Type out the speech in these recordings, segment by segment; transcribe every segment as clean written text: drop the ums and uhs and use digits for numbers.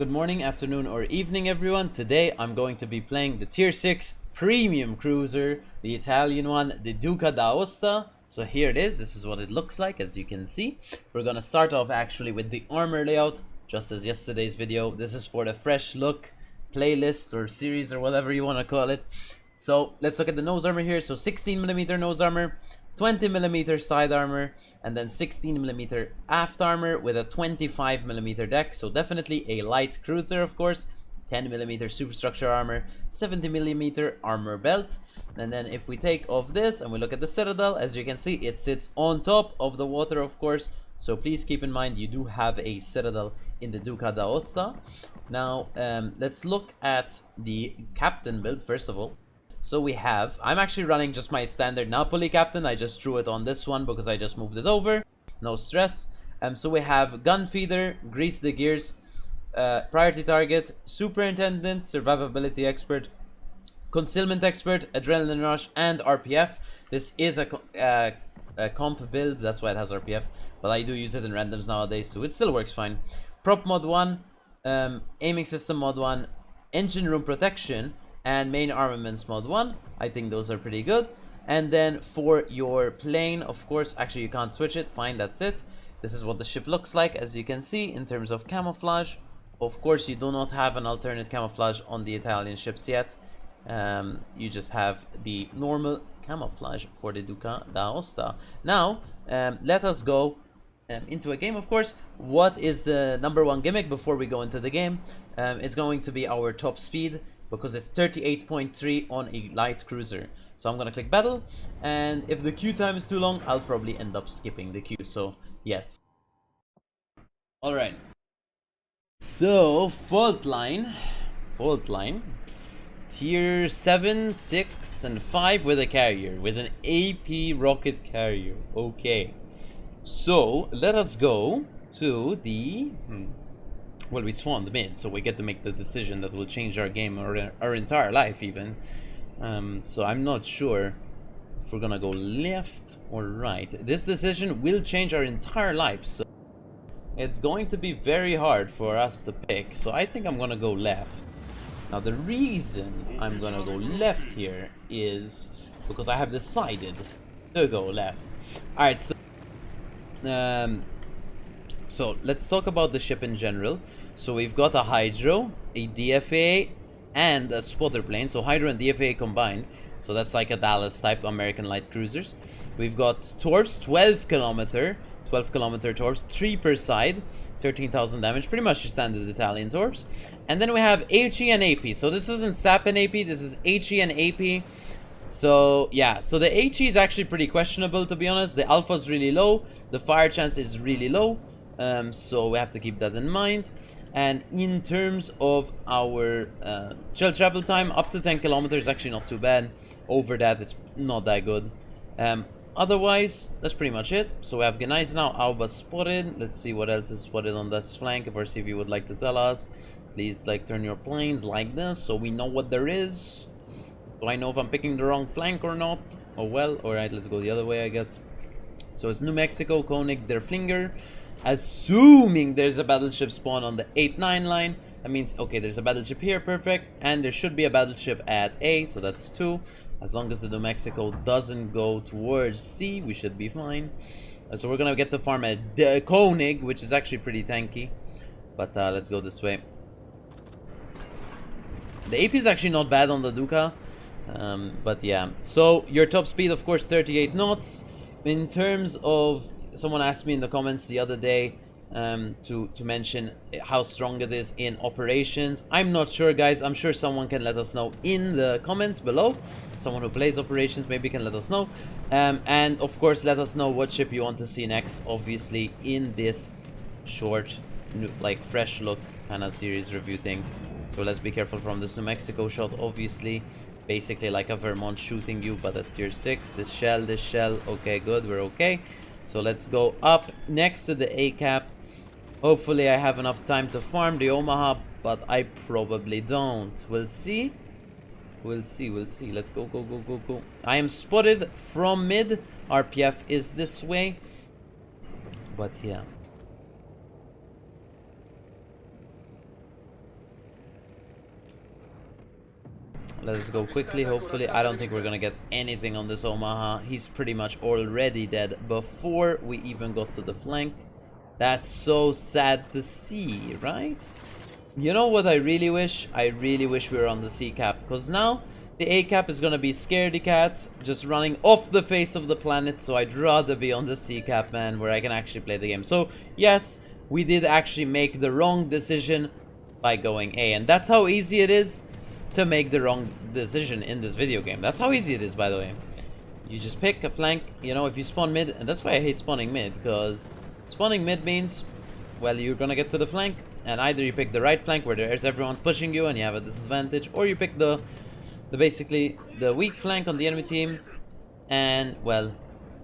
Good morning, afternoon, or evening, everyone. Today I'm going to be playing the Tier 6 Premium Cruiser, the Italian one, the Duca D'Aosta. So here it is. This is what it looks like, as you can see. We're going to start off actually with the armor layout, just as yesterday's video. This is for the fresh look playlist or series or whatever you want to call it. So let's look at the nose armor here. So 16mm nose armor, 20mm side armor, and then 16mm aft armor with a 25mm deck. So definitely a light cruiser, of course. 10mm superstructure armor, 70mm armor belt. And then if we take off this and we look at the citadel, as you can see, it sits on top of the water, of course. So please keep in mind you do have a citadel in the Duca D'Aosta. Now let's look at the captain build first of all. So we have, I'm actually running just my standard Napoli captain. I just drew it on this one because I just moved it over. No stress. So we have gun feeder, grease the gears, priority target, superintendent, survivability expert, concealment expert, adrenaline rush, and RPF. This is a comp build, that's why it has RPF, but I do use it in randoms nowadays, so it still works fine. Prop mod 1, aiming system mod 1, engine room protection, and main armaments mod 1. I think those are pretty good. And then for your plane, of course, actually you can't switch it, fine, that's it. This is what the ship looks like, as you can see, in terms of camouflage. Of course, you do not have an alternate camouflage on the Italian ships yet. You just have the normal camouflage for the Duca D'Aosta. Now, let us go into a game, of course. What is the #1 gimmick before we go into the game? It's going to be our top speed, because it's 38.3 on a light cruiser. So I'm gonna click battle, and if the queue time is too long, I'll probably end up skipping the queue, so yes. Alright. So, fault line, tier 7, 6, and 5 with a carrier, with an AP rocket carrier. Okay. So, let us go to the... Well, we spawned mid, so we get to make the decision that will change our game or our entire life even. So I'm not sure if we're gonna go left or right. This decision will change our entire life, so it's going to be very hard for us to pick. So I think I'm gonna go left. Now the reason I'm gonna go left here is because I have decided to go left. Alright, so let's talk about the ship in general. So we've got a Hydro, a DFA, and a spotter plane. So Hydro and DFA combined. So that's like a Dallas type American light cruisers. We've got torps, 12 kilometer torps, 3 per side, 13,000 damage. Pretty much your standard Italian torps. And then we have HE and AP. So this isn't SAP and AP, this is HE and AP. So yeah, so the HE is actually pretty questionable, to be honest. The alpha is really low, the fire chance is really low. So we have to keep that in mind. And in terms of our shell travel time, up to 10 kilometers, actually not too bad. Over that, it's not that good. Otherwise, that's pretty much it. So we have Gneiss now, Alba spotted. Let's see what else is spotted on this flank. If our CV would like to tell us, please like turn your planes like this so we know what there is. So I know if I'm picking the wrong flank or not. Oh well, alright, let's go the other way, I guess. So it's New Mexico, Koenig, Der Flinger. Assuming there's a battleship spawn on the 8-9 line, that means, okay, there's a battleship here, perfect, and there should be a battleship at A, so that's 2. As long as the New Mexico doesn't go towards C, we should be fine. So we're gonna get to farm at the Koenig, which is actually pretty tanky, but let's go this way. The AP is actually not bad on the Duca, but yeah. So your top speed, of course, 38 knots. In terms of, someone asked me in the comments the other day to mention how strong it is in operations. I'm not sure, guys. I'm sure someone can let us know in the comments below. Someone who plays operations maybe can let us know. And of course, let us know what ship you want to see next, obviously, in this short, like fresh look kind of series review thing. So let's be careful from this New Mexico shot, obviously. Basically like a Vermont shooting you, but at tier 6. This shell, okay, good, we're okay. So let's go up next to the A cap. Hopefully I have enough time to farm the Omaha, but I probably don't. We'll see. Let's go. I am spotted from mid. RPF is this way. But yeah. Let's go quickly, hopefully. I don't think we're gonna get anything on this Omaha. He's pretty much already dead before we even got to the flank. That's so sad to see, right? You know what I really wish? I really wish we were on the C cap, because now the A cap is gonna be scaredy cats just running off the face of the planet, so I'd rather be on the C cap, man, where I can actually play the game. So, yes, we did actually make the wrong decision by going A, and that's how easy it is to make the wrong decision in this video game. That's how easy it is, by the way. You just pick a flank, you know, if you spawn mid, and that's why I hate spawning mid, because spawning mid means, well, you're gonna get to the flank, and either you pick the right flank where there's everyone's pushing you and you have a disadvantage, or you pick the basically the weak flank on the enemy team, and, well,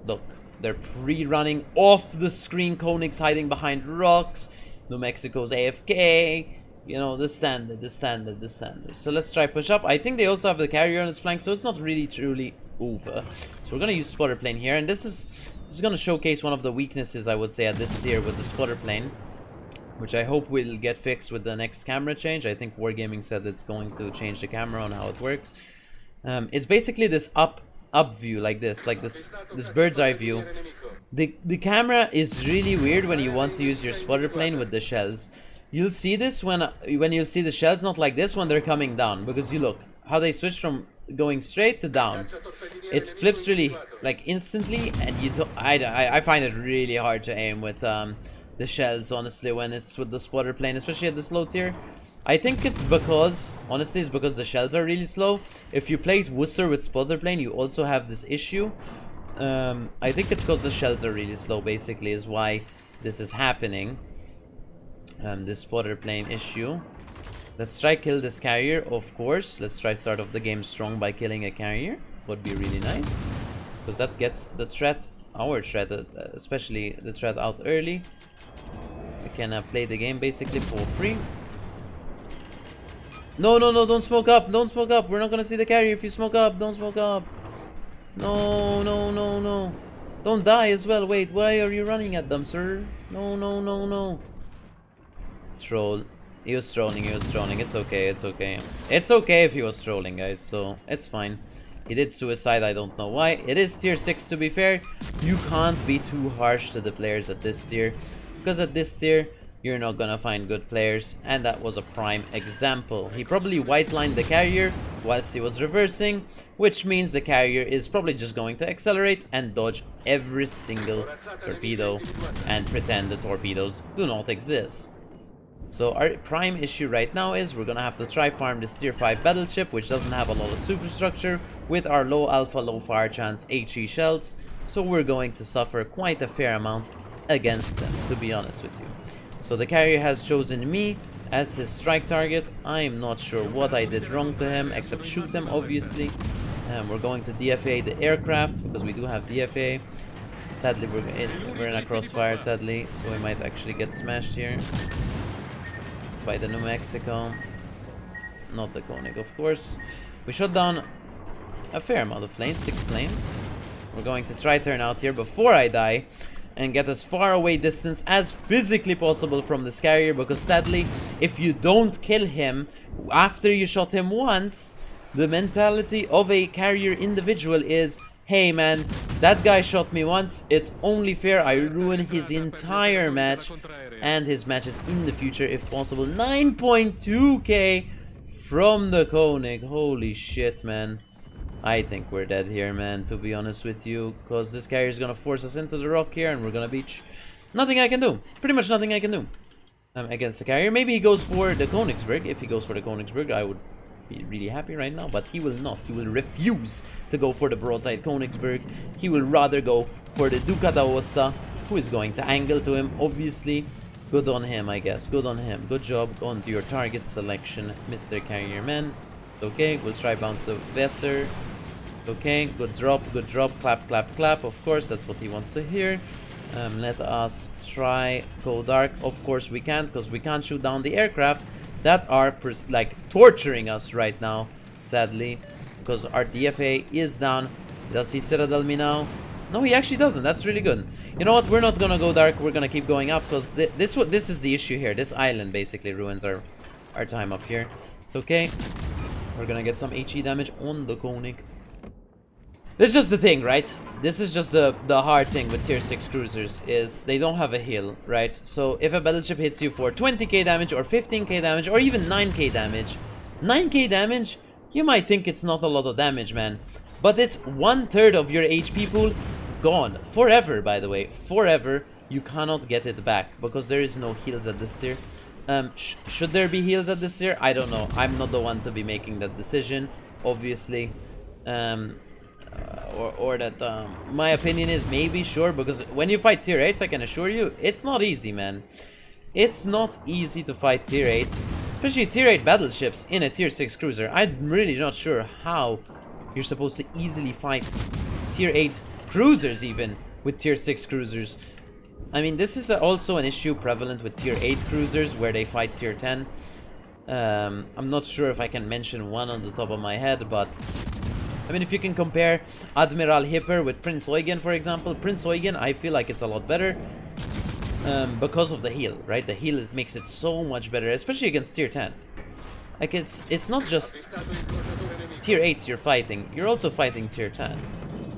look, they're pre-running off the screen, Koenig's hiding behind rocks, New Mexico's AFK, you know, the standard. So let's try push up. I think they also have the carrier on its flank, so it's not really truly over. So we're gonna use spotter plane here, and this is gonna showcase one of the weaknesses, I would say, at this tier with the spotter plane, which I hope will get fixed with the next camera change. I think Wargaming said it's going to change the camera on how it works. It's basically this up view, like this bird's eye view. The camera is really weird when you want to use your spotter plane with the shells. You'll see this when you'll see the shells not like this when they're coming down, because you look how they switch from going straight to down. It flips really like instantly, and I find it really hard to aim with the shells, honestly, when it's with the spotter plane, especially at the slow tier. I think it's because, honestly, it's because the shells are really slow. If you play Worcester with spotter plane, you also have this issue. I think it's because the shells are really slow, basically, is why this is happening. This spotter plane issue. Let's try kill this carrier, of course. Let's try start off the game strong by killing a carrier. Would be really nice, because that gets the threat, our threat, especially the threat, out early. We can play the game basically for free. No, don't smoke up, we're not gonna see the carrier if you smoke up. Don't smoke up. No, don't die as well. Wait, why are you running at them, sir? No. Troll. He was trolling. It's okay. It's okay if he was trolling, guys, so it's fine. He did suicide, I don't know why. It is tier 6, to be fair. You can't be too harsh to the players at this tier, because at this tier you're not gonna find good players, and that was a prime example. He probably white-lined the carrier whilst he was reversing, which means the carrier is probably just going to accelerate and dodge every single torpedo and pretend the torpedoes do not exist. So our prime issue right now is we're gonna have to try farm this tier 5 battleship, which doesn't have a lot of superstructure, with our low alpha, low fire chance HE shells. So we're going to suffer quite a fair amount against them, to be honest with you. So the carrier has chosen me as his strike target. I'm not sure what I did wrong to him, except shoot them, obviously. We're going to DFA the aircraft, because we do have DFA. Sadly, we're in a crossfire, sadly, so we might actually get smashed here by the New Mexico, not the Koenig, of course. We shot down a fair amount of planes, 6 planes. We're going to try turn out here before I die and get as far away distance as physically possible from this carrier, because sadly, if you don't kill him after you shot him once, the mentality of a carrier individual is, hey man, that guy shot me once, it's only fair I ruin his entire match and his matches in the future if possible. 9.2k from the Koenig. Holy shit, man. I think we're dead here, man, to be honest with you, because this carrier is gonna force us into the rock here and we're gonna beach. Nothing I can do. Pretty much nothing I can do against the carrier. Maybe he goes for the Königsberg. If he goes for the Königsberg, I would be really happy right now, but he will not. He will refuse to go for the broadside Königsberg. He will rather go for the Duca D'Aosta, who is going to angle to him, obviously. Good on him, I guess. Good on him. Good job on to your target selection, Mr. Carrier Man. Okay, we'll try bounce the Vesser. Okay, good drop, clap, clap, clap. Of course, that's what he wants to hear. Let us try go dark. Of course we can't, because we can't shoot down the aircraft that are like torturing us right now, sadly, because our DFA is down. Does he citadel me now? No, he actually doesn't. That's really good. You know what? We're not gonna go dark. We're gonna keep going up, because this is the issue here. This island basically ruins our time up here. It's okay. We're gonna get some HE damage on the Koenig. This is just the thing, right? This is just the hard thing with tier 6 cruisers, is they don't have a heal, right? So if a battleship hits you for 20k damage or 15k damage or even 9k damage, 9k damage, you might think it's not a lot of damage, man. But it's 1/3 of your HP pool gone. Forever, by the way. Forever. You cannot get it back because there is no heals at this tier. Should there be heals at this tier? I don't know. I'm not the one to be making that decision, obviously. My opinion is maybe, sure, because when you fight tier 8s, I can assure you, it's not easy, man. It's not easy to fight tier 8s, especially tier 8 battleships in a tier 6 cruiser. I'm really not sure how you're supposed to easily fight tier 8 cruisers even with tier 6 cruisers. I mean, this is also an issue prevalent with tier 8 cruisers where they fight tier 10. I'm not sure if I can mention one on the top of my head, but I mean, if you can compare Admiral Hipper with Prince Eugen, for example, Prince Eugen, I feel like it's a lot better because of the heal, right? The heal makes it so much better, especially against tier 10. Like, it's not just tier 8s you're fighting, you're also fighting tier 10.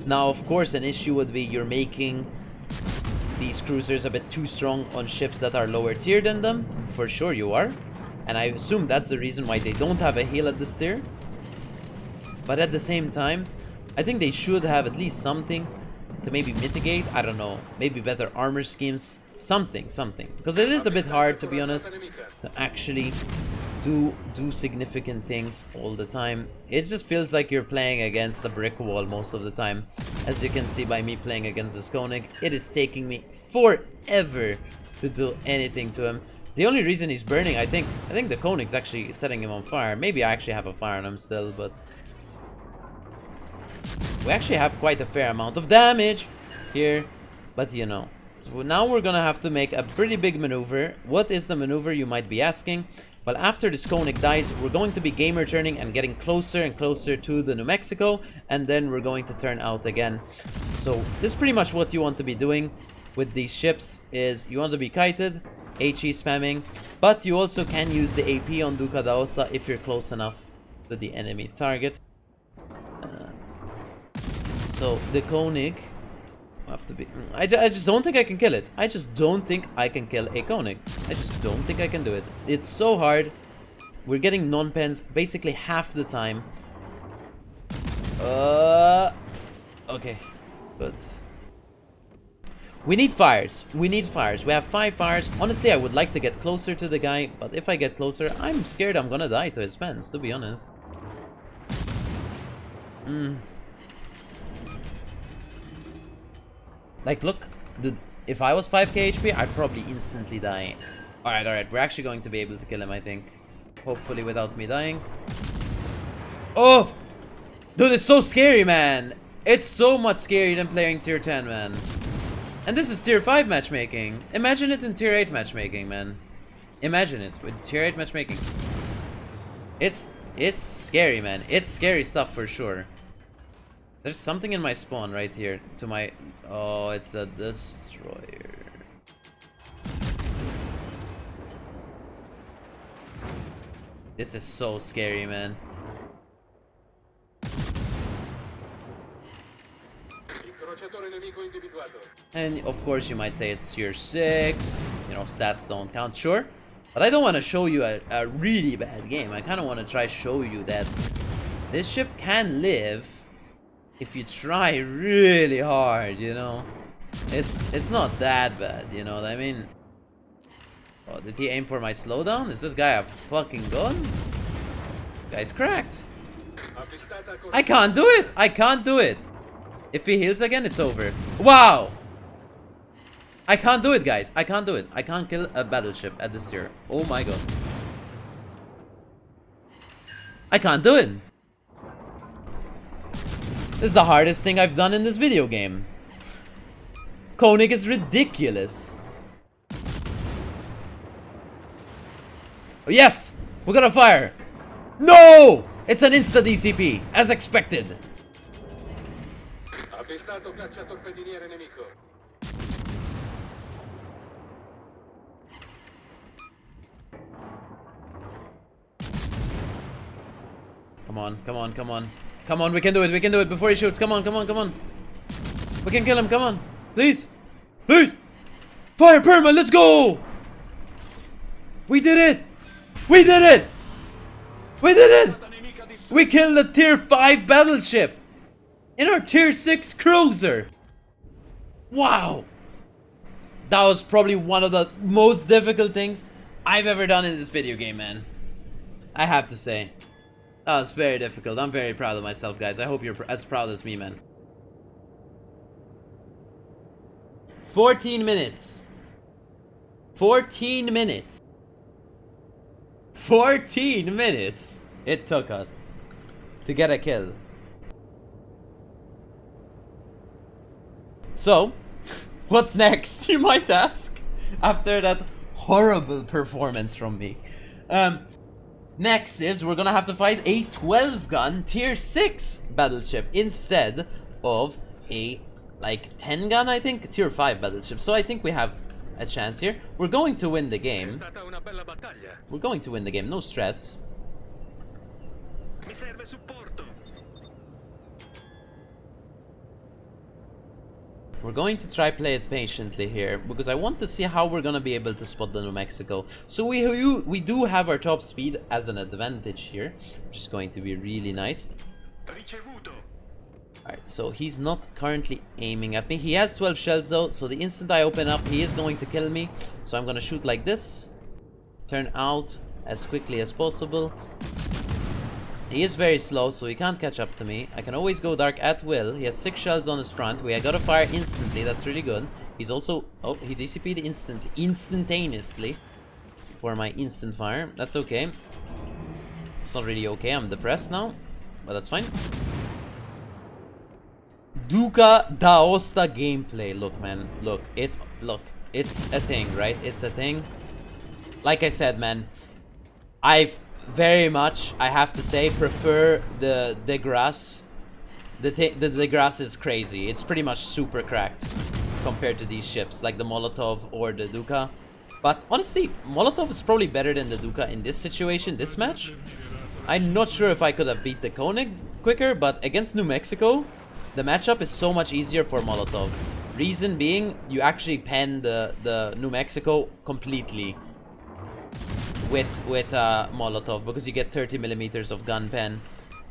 Now, of course, an issue would be you're making these cruisers a bit too strong on ships that are lower tier than them. For sure you are. And I assume that's the reason why they don't have a heal at this tier. But at the same time, I think they should have at least something to maybe mitigate. I don't know, maybe better armor schemes, something. Because it is a bit hard, to be honest, to actually do significant things all the time. It just feels like you're playing against a brick wall most of the time. As you can see by me playing against this Koenig, it is taking me forever to do anything to him. The only reason he's burning, I think the Koenig's actually setting him on fire. Maybe I actually have a fire on him still, but we actually have quite a fair amount of damage here. But you know, so now we're gonna have to make a pretty big maneuver. What is the maneuver, you might be asking? Well, after this Koenig dies, we're going to be gamer turning and getting closer and closer to the New Mexico, and then we're going to turn out again. So this is pretty much what you want to be doing with these ships, is you want to be kited, HE spamming, but you also can use the AP on Duca D'Aosta if you're close enough to the enemy target. So the Koenig have to be... I just don't think I can kill it. I just don't think I can kill a Koenig. I just don't think I can do it. It's so hard. We're getting non-pens basically half the time. Okay, but we need fires. We need fires. We have 5 fires. Honestly, I would like to get closer to the guy, but if I get closer, I'm scared I'm gonna die to his pens, to be honest. Like, look, dude, if I was 5k HP, I'd probably instantly die. Alright, we're actually going to be able to kill him, I think. Hopefully without me dying. Oh! Dude, it's so scary, man! It's so much scarier than playing tier 10, man. And this is tier 5 matchmaking. Imagine it in tier 8 matchmaking, man. Imagine it with tier 8 matchmaking. It's scary, man. It's scary stuff for sure. There's something in my spawn right here to my... Oh, it's a destroyer. This is so scary, man. And of course you might say it's tier 6. You know, stats don't count, sure. But I don't want to show you a really bad game. I kind of want to try show you that this ship can live if you try really hard, you know. It's not that bad, you know what I mean? Oh, did he aim for my slowdown? Is this guy a fucking gun? Guy's cracked. I can't do it! I can't do it! If he heals again, it's over. Wow! I can't do it, guys. I can't do it. I can't kill a battleship at this tier. Oh my god. I can't do it. This is the hardest thing I've done in this video game. Koenig is ridiculous. Oh, yes! We got a fire! No! It's an insta DCP, as expected. Come on, come on, come on. Come on, we can do it, we can do it before he shoots. Come on, come on, come on. We can kill him, come on. Please. Please. Fire perma, let's go. We did it. We did it. We did it. We killed a tier 5 battleship in our tier 6 cruiser. Wow. That was probably one of the most difficult things I've ever done in this video game, man. I have to say. That was very difficult. I'm very proud of myself, guys. I hope you're as proud as me, man. 14 minutes. 14 minutes. 14 minutes it took us to get a kill. So, what's next, you might ask, after that horrible performance from me. Next is we're gonna have to fight a 12-gun tier 6 battleship instead of a like 10-gun, I think, tier 5 battleship. So I think we have a chance here. We're going to win the game. We're going to win the game, no stress. We're going to try play it patiently here because I want to see how we're gonna be able to spot the New Mexico. So we do have our top speed as an advantage here, which is going to be really nice. Alright, so he's not currently aiming at me. He has 12 shells though, so the instant I open up, he is going to kill me. So I'm gonna shoot like this, turn out as quickly as possible. He is very slow, so he can't catch up to me. I can always go dark at will. He has 6 shells on his front. I gotta fire instantly. That's really good. He's also... Oh, he DCP'd instantaneously for my instant fire. That's okay. It's not really okay. I'm depressed now, but that's fine. Duca D'Aosta gameplay. Look, man. Look. It's a thing, right? It's a thing. Like I said, man, I've very much, I have to say, prefer the grass. The grass is crazy. It's pretty much super cracked compared to these ships, like the Molotov or the Duca. But honestly, Molotov is probably better than the Duca in this situation, this match. I'm not sure if I could have beat the Koenig quicker, but against New Mexico, the matchup is so much easier for Molotov. Reason being, you actually pen the New Mexico completely with Molotov, because you get 30 millimeters of gun pen.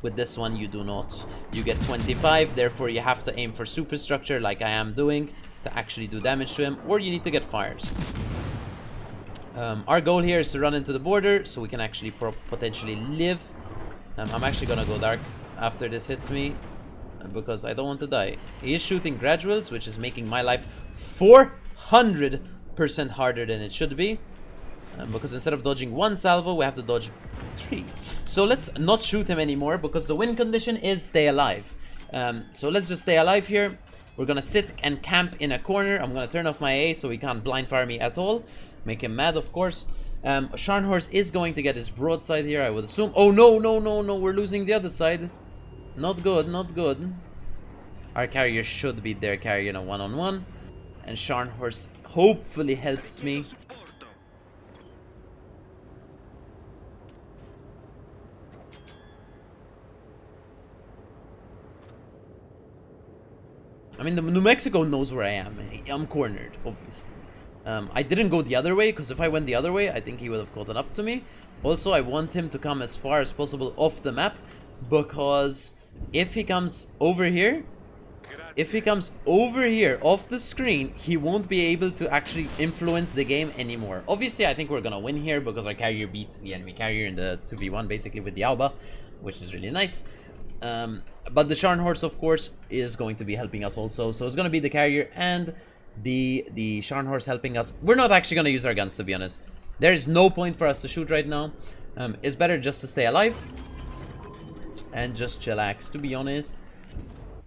With this one you do not. You get 25, therefore you have to aim for superstructure like I am doing to actually do damage to him, or you need to get fires. Our goal here is to run into the border so we can actually potentially live. I'm actually gonna go dark after this hits me because I don't want to die. He is shooting graduals, which is making my life 400% harder than it should be. Because instead of dodging 1 salvo, we have to dodge 3. So let's not shoot him anymore because the win condition is stay alive. So let's just stay alive here. We're gonna sit and camp in a corner. I'm gonna turn off my A so he can't blind fire me at all. Make him mad, of course. Scharnhorst is going to get his broadside here, I would assume. Oh no, no, no, no, we're losing the other side. Not good, not good. Our carrier should beat their carrier in a one-on-one. And Scharnhorst hopefully helps me. I mean, the New Mexico knows where I am. I'm cornered, obviously. I didn't go the other way, because if I went the other way, I think he would have caught up to me. Also, I want him to come as far as possible off the map, because if he comes over here, off the screen, he won't be able to actually influence the game anymore. Obviously, I think we're gonna win here, because our carrier beat the enemy carrier in the 2v1, basically, with the Alba, which is really nice. But the Scharnhorst, of course, is going to be helping us also. So it's going to be the carrier and the Scharnhorst helping us. We're not actually going to use our guns, to be honest. There is no point for us to shoot right now. It's better just to stay alive and just chillax, to be honest.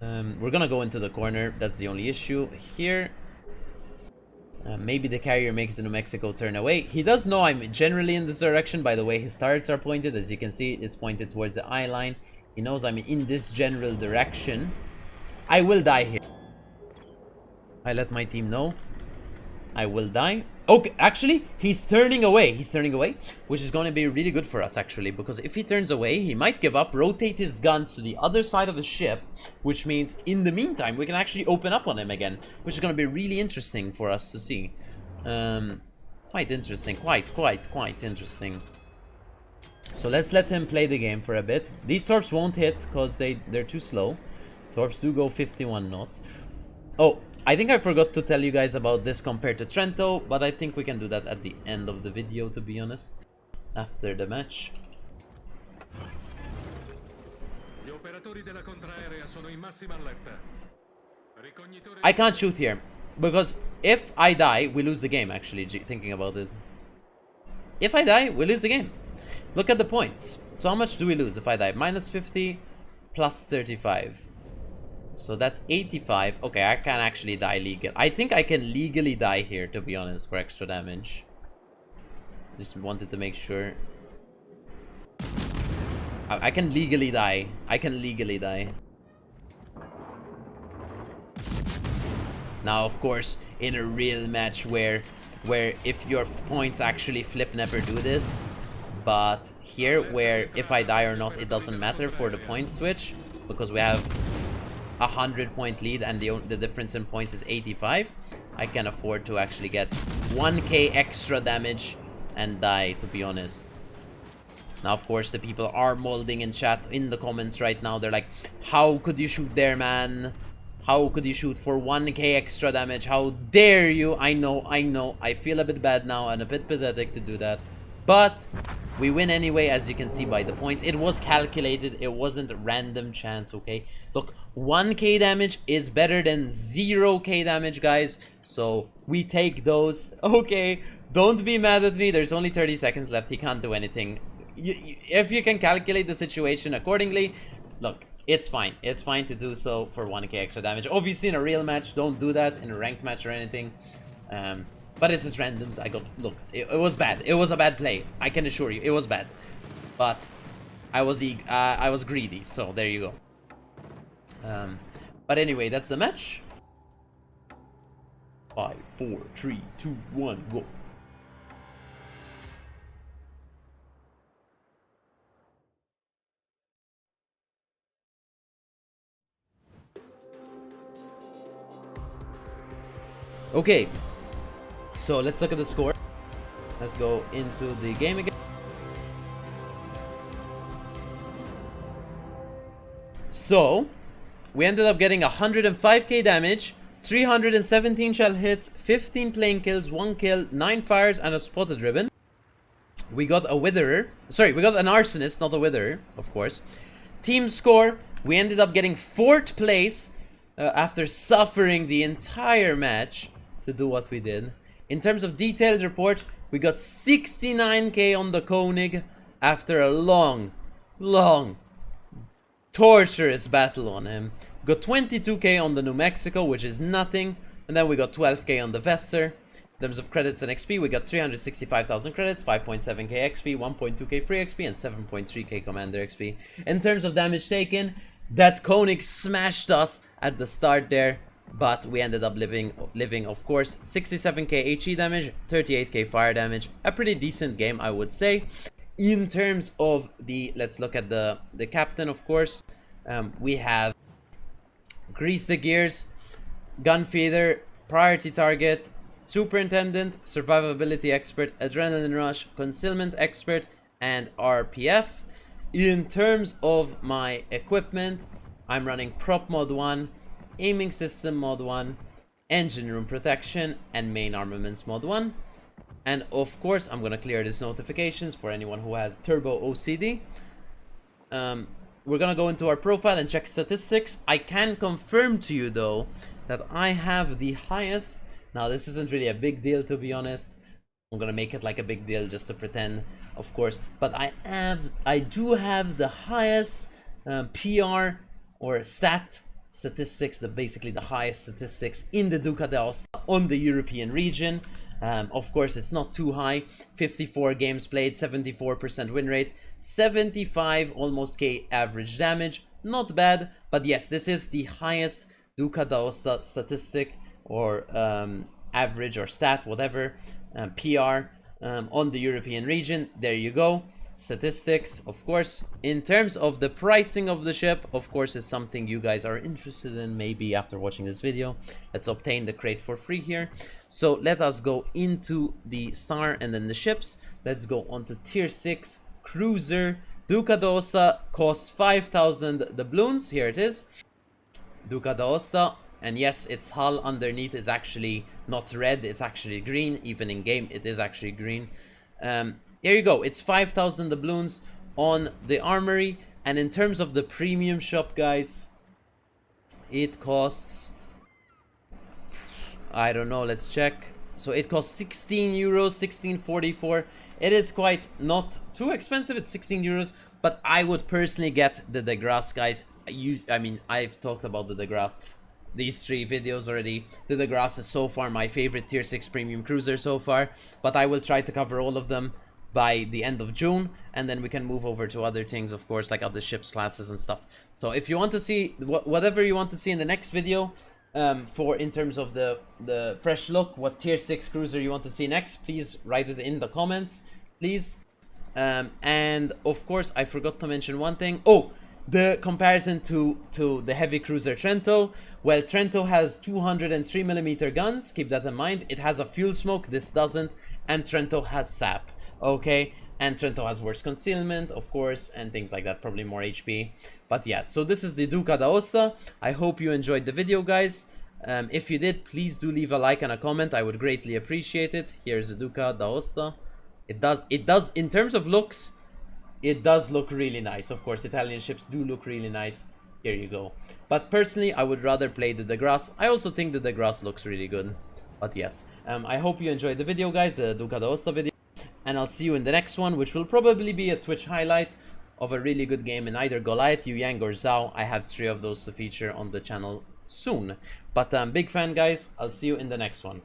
We're going to go into the corner. That's the only issue here. Maybe the carrier makes the New Mexico turn away. He does know I'm generally in this direction. By the way, his turrets are pointed. As you can see, it's pointed towards the eye line. He knows I'm in this general direction. I will die here. I let my team know. I will die. Okay, actually, he's turning away. He's turning away, which is going to be really good for us, actually, because if he turns away, he might give up, rotate his guns to the other side of the ship, which means in the meantime, we can actually open up on him again, which is going to be really interesting for us to see. Quite interesting. Quite interesting. So let's let him play the game for a bit. These torps won't hit because they're too slow. Torps do go 51 knots. Oh, I think I forgot to tell you guys about this compared to Trento, but I think we can do that at the end of the video, to be honest. After the match. I can't shoot here, because if I die, we lose the game, actually, thinking about it. If I die, we lose the game. Look at the points. So how much do we lose if I die? Minus 50, plus 35. So that's 85. Okay, I can actually die legal. I think I can legally die here, to be honest, for extra damage. Just wanted to make sure. I can legally die. I can legally die. Now, of course, in a real match where if your points actually flip, never do this. But here, where if I die or not, it doesn't matter for the point switch, because we have 100-point lead and the difference in points is 85. I can afford to actually get 1k extra damage and die, to be honest. Now, of course, the people are molding in chat, in the comments right now. They're like, how could you shoot there, man? How could you shoot for 1k extra damage? How dare you? I know. I feel a bit bad now and a bit pathetic to do that. But we win anyway, as you can see by the points. It was calculated. It wasn't random chance, okay? Look, 1k damage is better than 0k damage, guys. So we take those. Okay, don't be mad at me. There's only 30 seconds left. He can't do anything. If you can calculate the situation accordingly, look, it's fine. It's fine to do so for 1k extra damage. Obviously, in a real match, don't do that in a ranked match or anything. But it's just randoms. Look, it was bad. It was a bad play. I can assure you, it was bad. But I was greedy, so there you go. But anyway, that's the match. 5, 4, 3, 2, 1, go. Okay, so let's look at the score. Let's go into the game again. So we ended up getting 105k damage, 317 shell hits, 15 plane kills, 1 kill, 9 fires, and a spotted ribbon. We got a witherer. Sorry, we got an arsonist, not a witherer, of course. Team score, we ended up getting 4th place after suffering the entire match to do what we did. In terms of detailed report, we got 69k on the Koenig after a long, torturous battle on him. Got 22k on the New Mexico, which is nothing. And then we got 12k on the Vesser. In terms of credits and XP, we got 365,000 credits, 5.7k XP, 1.2k free XP, and 7.3k commander XP. In terms of damage taken, that Koenig smashed us at the start there. But we ended up living, of course, 67k HE damage, 38k fire damage. A pretty decent game, I would say. In terms of let's look at the captain, of course. We have Grease the Gears, Gun Feeder, Priority Target, Superintendent, Survivability Expert, Adrenaline Rush, Concealment Expert, and RPF. In terms of my equipment, I'm running Prop Mod 1, Aiming System Mod 1, Engine Room Protection, and Main Armaments Mod 1. And of course, I'm gonna clear these notifications for anyone who has Turbo OCD. We're gonna go into our profile and check statistics. I can confirm to you though that I have the highest. Now this isn't really a big deal, to be honest. I'm gonna make it like a big deal just to pretend, of course. But I do have the highest PR or statistics, basically the highest statistics in the Duca D'Aosta on the European region. Of course, it's not too high. 54 games played, 74% win rate, 75 almost K average damage. Not bad, but yes, this is the highest Duca D'Aosta statistic or average or stat, whatever, PR on the European region. There you go. Statistics, of course. In terms of the pricing of the ship, of course, is something you guys are interested in maybe after watching this video. Let's obtain the crate for free here. So let us go into the star and then the ships. Let's go on to tier 6 cruiser. Duca D'Aosta costs 5,000 doubloons. Here it is. Duca D'Aosta. And yes, its hull underneath is actually not red, it's actually green. Even in game, it is actually green. Here you go, it's 5,000 doubloons on the armory. And in terms of the premium shop, guys, it costs, I don't know, let's check. So it costs 16 euros, 16.44. It is quite not too expensive, it's 16 euros. But I would personally get the DeGrasse, guys. I mean, I've talked about the DeGrasse these 3 videos already. The DeGrasse is so far my favorite tier 6 premium cruiser so far. But I will try to cover all of them by the end of June, and then we can move over to other things, of course, like other ships classes and stuff. So if you want to see whatever you want to see in the next video, for in terms of the fresh look, what tier 6 cruiser you want to see next, please write it in the comments, please. And of course, I forgot to mention one thing. Oh, the comparison to the heavy cruiser Trento. Well, Trento has 203mm guns, keep that in mind. It has a fuel smoke, this doesn't, and Trento has sap. Okay, and Trento has worse concealment, of course, and things like that, probably more HP. But yeah, so this is the Duca D'Aosta. I hope you enjoyed the video, guys. If you did, please do leave a like and a comment. I would greatly appreciate it. Here's the Duca D'Aosta. It does, in terms of looks, it does look really nice. Of course, Italian ships do look really nice. Here you go. But personally, I would rather play the DeGrasse. I also think the DeGrasse looks really good. But yes, I hope you enjoyed the video, guys, the Duca D'Aosta video. And I'll see you in the next one, which will probably be a Twitch highlight of a really good game in either Goliath, Yu Yang, or Zhao. I have 3 of those to feature on the channel soon. But big fan, guys. I'll see you in the next one.